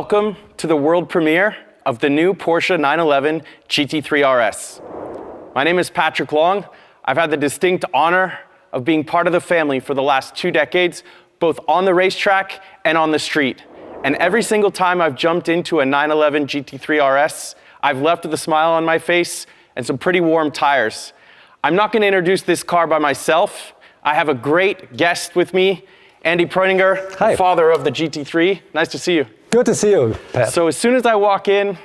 Welcome to the world premiere of the new Porsche 911 GT3 RS. My name is Patrick Long. I've had the distinct honor of being part of the family for the last 2 decades, both on the racetrack and on the street. And every single time I've jumped into a 911 GT3 RS, I've left with a smile on my face and some pretty warm tires. I'm not going to introduce this car by myself. I have a great guest with me, Andy Preuninger, Hi. Father of the GT3. Nice to see you. Good to see you, Pat. So as soon as I walk in,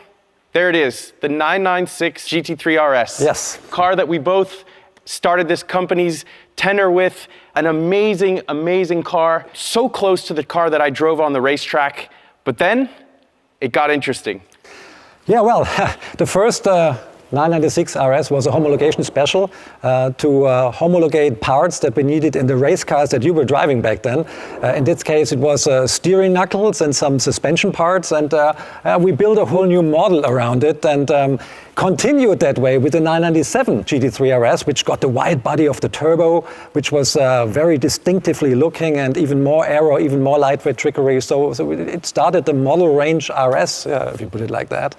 there it is, the 996 GT3 RS. Yes. Car that we both started this company's tenure with. An amazing, amazing car. So close to the car that I drove on the racetrack. But then it got interesting. Yeah, well, the first 996 RS was a homologation special to homologate parts that we needed in the race cars that you were driving back then. In this case, it was steering knuckles and some suspension parts, and we built a whole new model around it and continued that way with the 997 GT3 RS, which got the wide body of the turbo, which was very distinctively looking, and even more aero, even more lightweight trickery. So it started the model range RS, if you put it like that.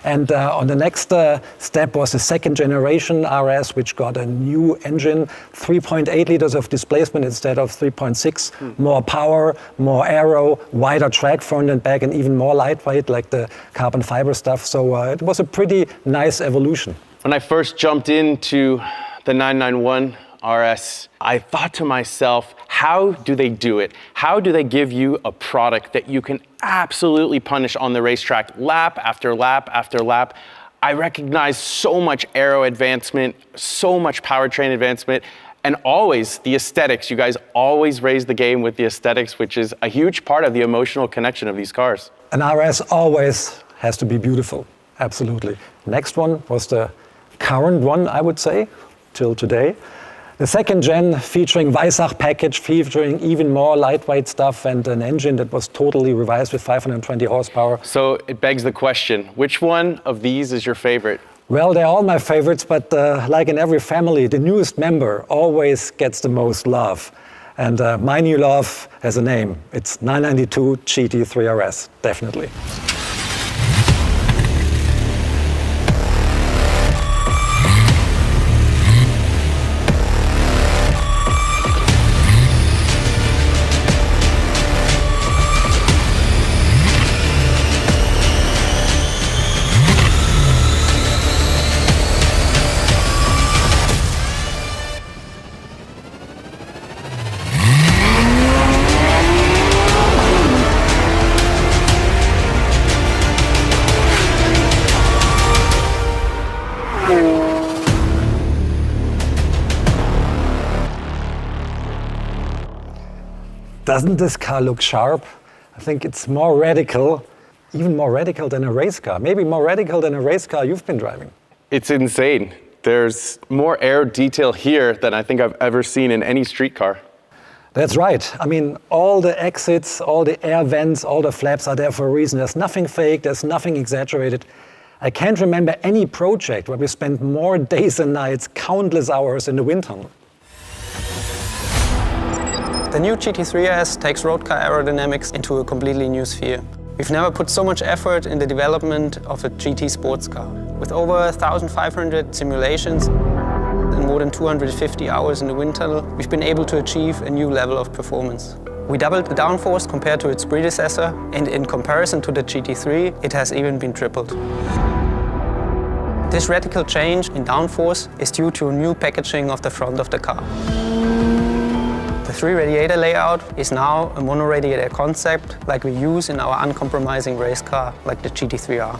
And on the next step was the second generation RS, which got a new engine, 3.8 liters of displacement instead of 3.6, more power, more aero, wider track front and back, and even more lightweight, like the carbon fiber stuff. So it was a pretty nice evolution. When I first jumped into the 991 RS, I thought to myself, how do they do it? How do they give you a product that you can absolutely punish on the racetrack lap after lap after lap? I recognize so much aero advancement, so much powertrain advancement, and always the aesthetics. You guys always raise the game with the aesthetics, which is a huge part of the emotional connection of these cars. An RS always has to be beautiful, absolutely. Next one was the current one, I would say, till today. The second gen featuring Weissach package, featuring even more lightweight stuff and an engine that was totally revised with 520 horsepower. So it begs the question, which one of these is your favorite? Well, they're all my favorites, but like in every family, the newest member always gets the most love. And my new love has a name. It's 992 GT3 RS, definitely. Doesn't this car look sharp? I think it's more radical, even more radical than a race car. Maybe more radical than a race car you've been driving. It's insane. There's more aero detail here than I think I've ever seen in any street car. That's right. I mean, all the exits, all the air vents, all the flaps are there for a reason. There's nothing fake, there's nothing exaggerated. I can't remember any project where we spent more days and nights, countless hours in the wind tunnel. The new GT3 RS takes road car aerodynamics into a completely new sphere. We've never put so much effort in the development of a GT sports car. With over 1,500 simulations and more than 250 hours in the wind tunnel, we've been able to achieve a new level of performance. We doubled the downforce compared to its predecessor, and in comparison to the GT3, it has even been tripled. This radical change in downforce is due to a new packaging of the front of the car. The 3-radiator layout is now a mono-radiator concept like we use in our uncompromising race car like the GT3R.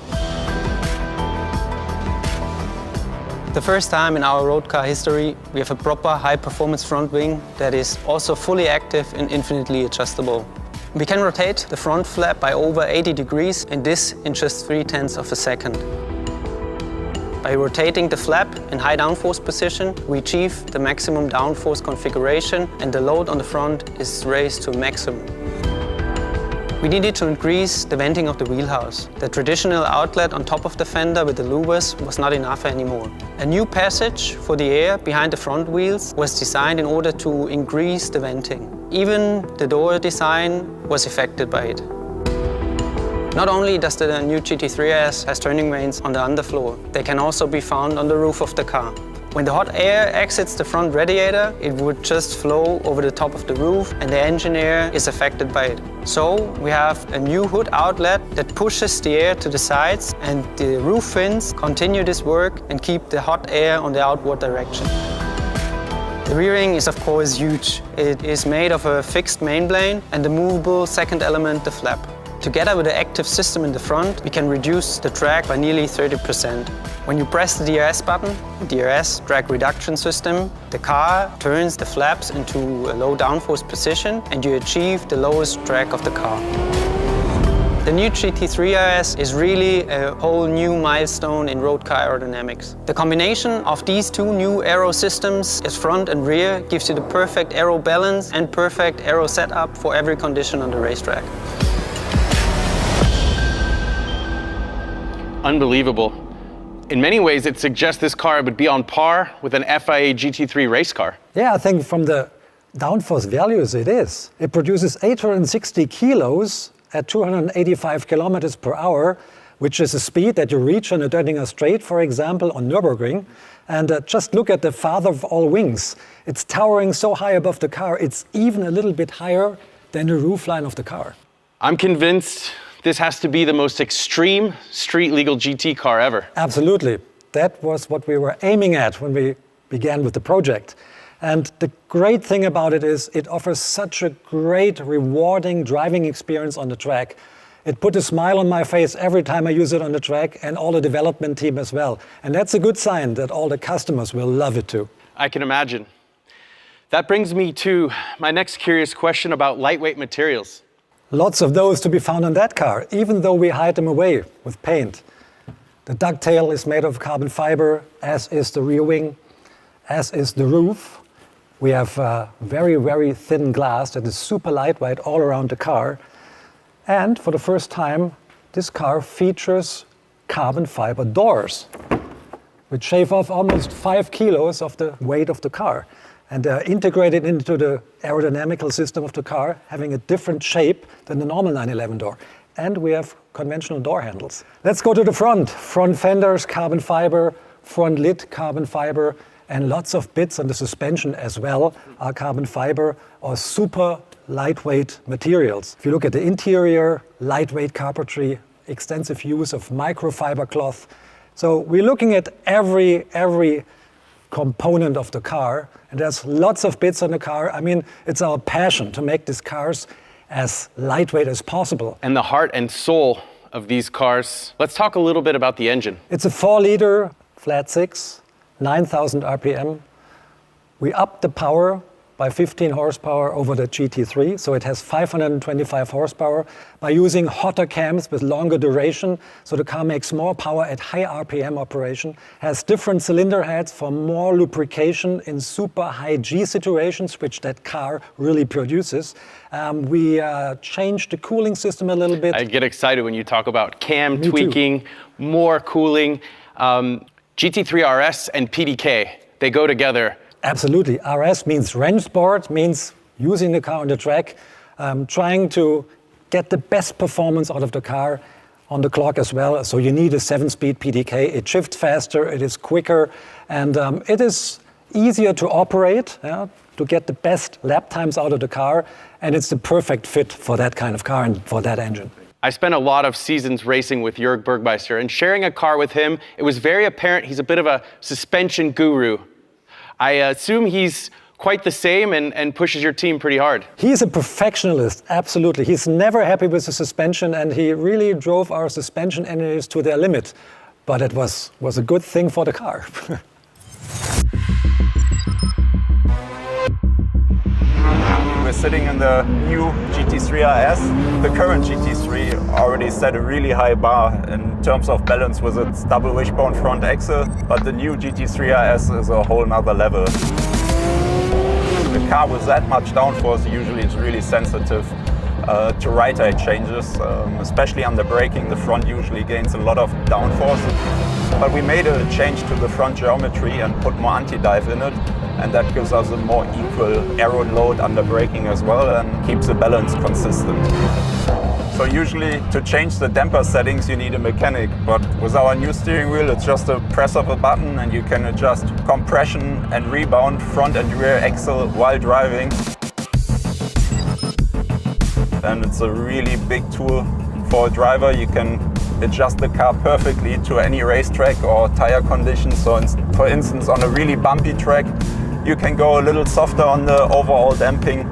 The first time in our road car history, we have a proper high-performance front wing that is also fully active and infinitely adjustable. We can rotate the front flap by over 80 degrees, and this in just 0.3 of a second. By rotating the flap in high downforce position, we achieve the maximum downforce configuration, and the load on the front is raised to a maximum. We needed to increase the venting of the wheelhouse. The traditional outlet on top of the fender with the louvers was not enough anymore. A new passage for the air behind the front wheels was designed in order to increase the venting. Even the door design was affected by it. Not only does the new GT3 RS has turning vanes on the underfloor, they can also be found on the roof of the car. When the hot air exits the front radiator, it would just flow over the top of the roof and the engine air is affected by it. So we have a new hood outlet that pushes the air to the sides, and the roof fins continue this work and keep the hot air on the outward direction. The rear wing is of course huge. It is made of a fixed main plane and the movable second element, the flap. Together with the active system in the front, we can reduce the drag by nearly 30%. When you press the DRS button, the DRS drag reduction system, the car turns the flaps into a low downforce position and you achieve the lowest drag of the car. The new GT3 RS is really a whole new milestone in road car aerodynamics. The combination of these two new aero systems, as front and rear, gives you the perfect aero balance and perfect aero setup for every condition on the racetrack. Unbelievable. In many ways, it suggests this car would be on par with an FIA GT3 race car. Yeah, I think from the downforce values it is. It produces 860 kilos at 285 kilometers per hour, which is a speed that you reach on a Döttinger Straight, for example, on Nürburgring. And just look at the father of all wings. It's towering so high above the car, it's even a little bit higher than the roofline of the car. I'm convinced this has to be the most extreme street-legal GT car ever. Absolutely. That was what we were aiming at when we began with the project. And the great thing about it is it offers such a great, rewarding driving experience on the track. It put a smile on my face every time I use it on the track, and all the development team as well. And that's a good sign that all the customers will love it too. I can imagine. That brings me to my next curious question about lightweight materials. Lots of those to be found on that car, even though we hide them away with paint. The ducktail is made of carbon fiber, as is the rear wing, as is the roof. We have very, very thin glass that is super lightweight all around the car. And for the first time, this car features carbon fiber doors, which shave off almost 5 kilos of the weight of the car. And they're integrated into the aerodynamical system of the car, having a different shape than the normal 911 door. And we have conventional door handles. Let's go to the front. Front fenders, carbon fiber, front lid, carbon fiber, and lots of bits on the suspension as well are carbon fiber or super lightweight materials. If you look at the interior, lightweight carpentry, extensive use of microfiber cloth. So we're looking at every component of the car, and there's lots of bits on the car. I mean, it's our passion to make these cars as lightweight as possible. And the heart and soul of these cars. Let's talk a little bit about the engine. It's a 4-liter flat six, 9,000 RPM. We upped the power by 15 horsepower over the GT3, so it has 525 horsepower by using hotter cams with longer duration, so the car makes more power at high RPM operation, has different cylinder heads for more lubrication in super high G situations, which that car really produces. We changed the cooling system a little bit. I get excited when you talk about cam tweaking, more cooling. GT3 RS and PDK, they go together. Absolutely. RS means range sport, means using the car on the track, trying to get the best performance out of the car on the clock as well. So you need a 7-speed PDK. It shifts faster, it is quicker, and it is easier to operate, to get the best lap times out of the car. And it's the perfect fit for that kind of car and for that engine. I spent a lot of seasons racing with Jörg Bergmeister, and sharing a car with him, it was very apparent he's a bit of a suspension guru. I assume he's quite the same and pushes your team pretty hard. He's a perfectionist, absolutely. He's never happy with the suspension, and he really drove our suspension engineers to their limit. But it was a good thing for the car. We're sitting in the new GT3 RS. The current GT3 already set a really high bar in terms of balance with its double wishbone front axle, but the new GT3 RS is a whole nother level. The car with that much downforce usually is really sensitive to right height changes, especially under braking. The front usually gains a lot of downforce. But we made a change to the front geometry and put more anti-dive in it, and that gives us a more equal aero load under braking as well and keeps the balance consistent. So usually to change the damper settings you need a mechanic, but with our new steering wheel it's just a press of a button and you can adjust compression and rebound, front and rear axle while driving. And it's a really big tool for a driver. You can adjust the car perfectly to any racetrack or tire conditions. So for instance, on a really bumpy track, you can go a little softer on the overall damping.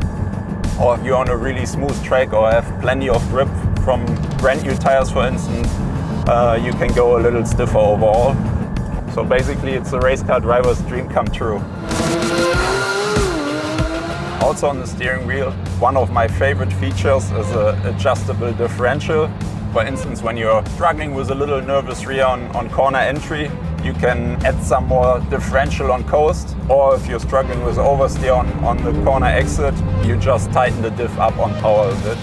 Or if you're on a really smooth track or have plenty of grip from brand new tires, for instance, you can go a little stiffer overall. So basically it's a race car driver's dream come true. Also on the steering wheel, one of my favorite features is an adjustable differential. For instance, when you're struggling with a little nervous rear on corner entry, you can add some more differential on coast, or if you're struggling with oversteer on the corner exit, you just tighten the diff up on power a bit.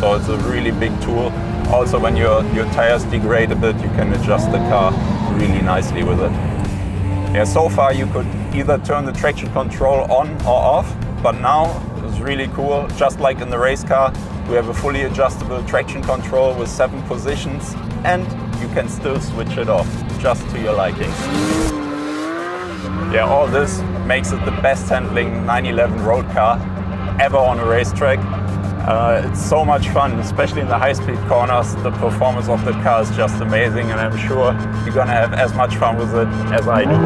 So it's a really big tool. Also, when your tires degrade a bit, you can adjust the car really nicely with it. Yeah, so far you could either turn the traction control on or off, but now it's really cool. Just like in the race car, we have a fully adjustable traction control with 7 positions, and you can still switch it off, just to your liking. Yeah, all this makes it the best handling 911 road car ever on a racetrack. It's so much fun, especially in the high-speed corners. The performance of the car is just amazing, and I'm sure you're gonna have as much fun with it as I do.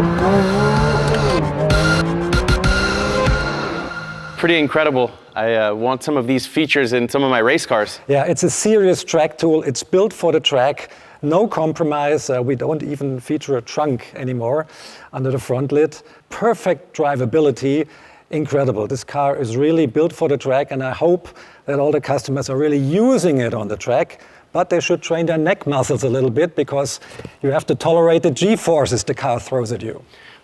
Pretty incredible. I want some of these features in some of my race cars. Yeah, it's a serious track tool. It's built for the track. No compromise. We don't even feature a trunk anymore under the front lid. Perfect drivability. Incredible. This car is really built for the track, and I hope that all the customers are really using it on the track. But they should train their neck muscles a little bit, because you have to tolerate the G-forces the car throws at you.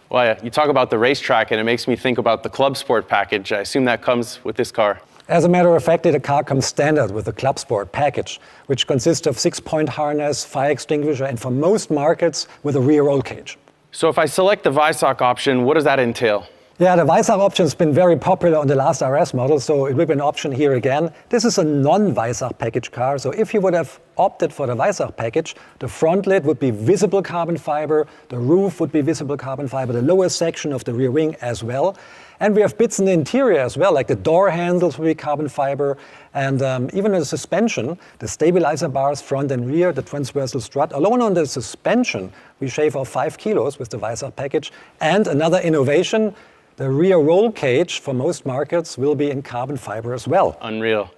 Well, you talk about the racetrack and it makes me think about the Club Sport package. I assume that comes with this car. As a matter of fact, the car comes standard with the Club Sport package, which consists of 6-point harness, fire extinguisher, and for most markets with a rear roll cage. So if I select the Weissach option, what does that entail? Yeah, the Weissach option has been very popular on the last RS model, so it will be an option here again. This is a non-Weissach package car, so if you would have opted for the Weissach package, the front lid would be visible carbon fiber, the roof would be visible carbon fiber, the lower section of the rear wing as well. And we have bits in the interior as well, like the door handles will be carbon fiber, and even the suspension, the stabilizer bars front and rear, the transversal strut. Alone on the suspension, we shave off 5 kilos with the Weissach package. And another innovation, the rear roll cage for most markets will be in carbon fiber as well. Unreal.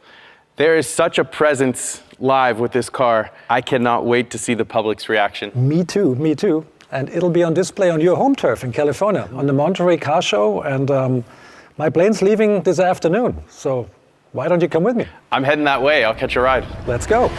There is such a presence live with this car. I cannot wait to see the public's reaction. Me too, me too. And it'll be on display on your home turf in California, on the Monterey Car Show. And my plane's leaving this afternoon. So why don't you come with me? I'm heading that way. I'll catch a ride. Let's go.